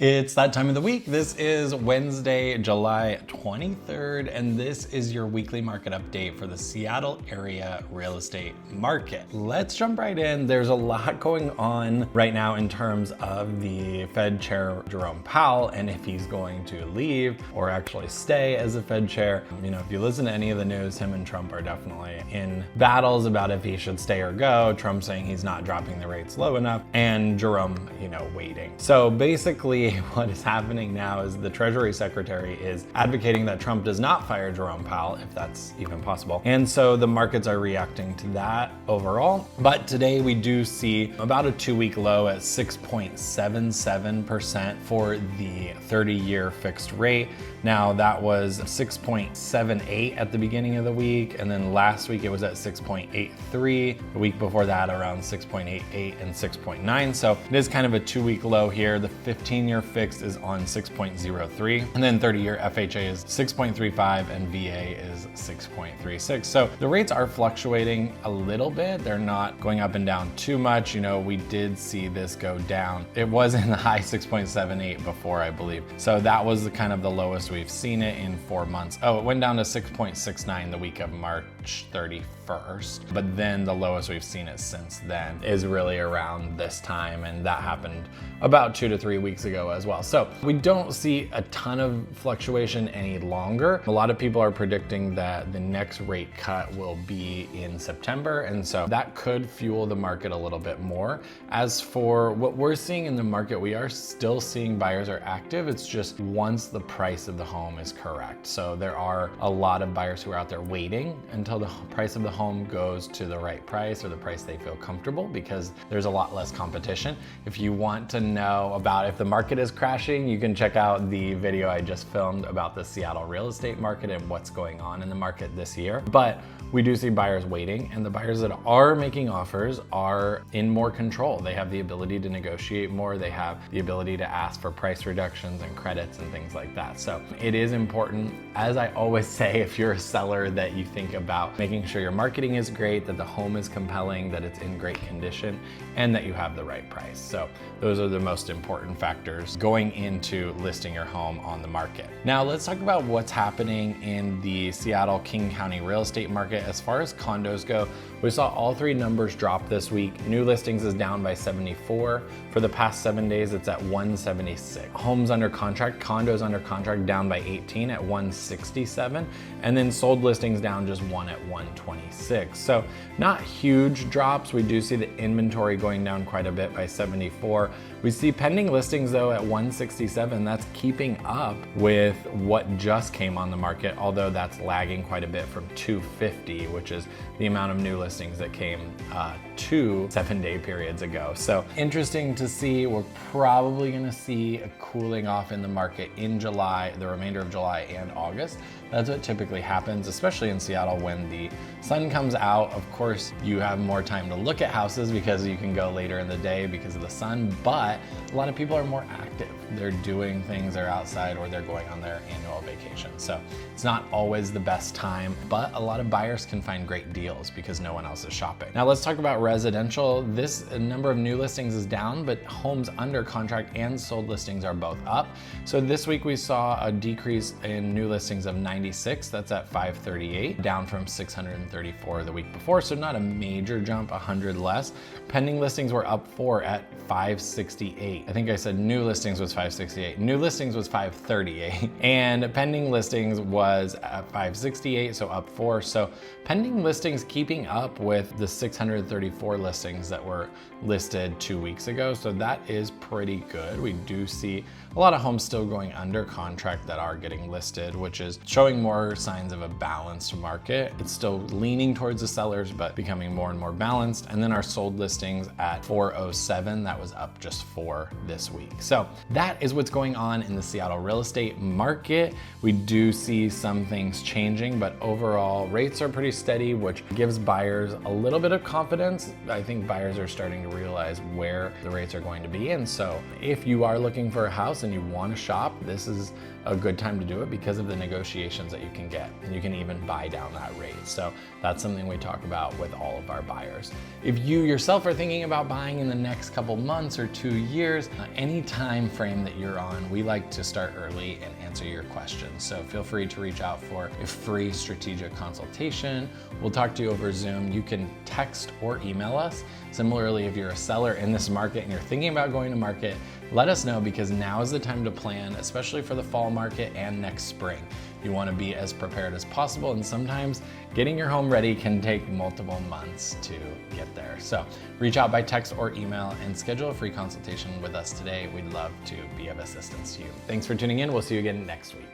It's that time of the week. This is Wednesday, July 23rd, and this is your weekly market update for the Seattle area real estate market. Let's jump right in. There's a lot going on right now in terms of the Fed Chair Jerome Powell and if he's going to leave or actually stay as a Fed chair. You know, if you listen to any of the news, him and Trump are definitely in battles about if he should stay or go. Trump saying he's not dropping the rates low enough, and Jerome, waiting. So basically, what is happening now is the Treasury Secretary is advocating that Trump does not fire Jerome Powell, if that's even possible. And so the markets are reacting to that overall. But today we do see about a 2-week low at 6.77% for the 30-year fixed rate. Now that was 6.78 at the beginning of the week, and then last week it was at 6.83. The week before that around 6.88 and 6.9. So it is kind of a 2-week low here. The 15-year fixed is on 6.03, and then 30-year FHA is 6.35 and VA is 6.36. So the rates are fluctuating a little bit. They're not going up and down too much. We did see this go down. It was in the high 6.78 before, I believe. So that was kind of the lowest we've seen it in 4 months. Oh, it went down to 6.69 the week of March 31st, but then the lowest we've seen it since then is really around this time, and that happened about 2 to 3 weeks ago as well. So we don't see a ton of fluctuation any longer. A lot of people are predicting that the next rate cut will be in September, and so that could fuel the market a little bit more. As for what we're seeing in the market, we are still seeing buyers are active. It's just once the price of the home is correct. So there are a lot of buyers who are out there waiting until the price of the home goes to the right price or the price they feel comfortable, because there's a lot less competition. If you want to know about if the market is crashing, you can check out the video I just filmed about the Seattle real estate market and what's going on in the market this year. But we do see buyers waiting, and the buyers that are making offers are in more control. They have the ability to negotiate more. They have the ability to ask for price reductions and credits and things like that. So it is important, as I always say, if you're a seller, that you think about making sure your marketing is great, that the home is compelling, that it's in great condition, and that you have the right price. So those are the most important factors going into listing your home on the market. Now let's talk about what's happening in the Seattle King County real estate market. As far as condos go, we saw all three numbers drop this week. New listings is down by 74. For the past 7 days, it's at 176. Homes under contract, condos under contract down by 18 at 167. And then sold listings down just 1 at 126. So not huge drops. We do see the inventory going down quite a bit by 74. We see pending listings though at 167. That's keeping up with what just came on the market, although that's lagging quite a bit from 250, which is the amount of new listings that came 2 7-day periods ago. So interesting to see. We're probably going to see a cooling off in the market in July, the remainder of July and August. That's what typically happens, especially in Seattle when the sun comes out. Of course, you have more time to look at houses because you can go later in the day because of the sun, but a lot of people are more active. They're doing things, they're outside, or they're going on their annual vacation. So it's not always the best time, but a lot of buyers can find great deals because no one else is shopping. Now let's talk about residential. This number of new listings is down, but homes under contract and sold listings are both up. So this week we saw a decrease in new listings of 96. That's at 538, down from 634 the week before. So not a major jump, 100 less. Pending listings were up 4 at 568. I think I said new listings was 568. New listings was 538, and pending listings was at 568, so up 4. So pending listings keeping up with the 634 listings that were listed 2 weeks ago. So that is pretty good. We do see a lot of homes still going under contract that are getting listed, which is showing more signs of a balanced market. It's still leaning towards the sellers, but becoming more and more balanced. And then our sold listings at 407, that was up just 4 this week. So that is what's going on in the Seattle real estate market. We do see some things changing, but overall rates are pretty steady, which gives buyers a little bit of confidence. I think buyers are starting to realize where the rates are going to be. And so if you are looking for a house and you want to shop, this is a good time to do it because of the negotiations that you can get, and you can even buy down that rate. So that's something we talk about with all of our buyers. If you yourself are thinking about buying in the next couple months or 2 years, any time frame frame that you're on, we like to start early and answer your questions. So feel free to reach out for a free strategic consultation. We'll talk to you over Zoom. You can text or email us. Similarly, if you're a seller in this market and you're thinking about going to market, let us know, because now is the time to plan, especially for the fall market and next spring. You want to be as prepared as possible, and sometimes getting your home ready can take multiple months to get there. So reach out by text or email and schedule a free consultation with us today. We'd love to be of assistance to you. Thanks for tuning in. We'll see you again next week.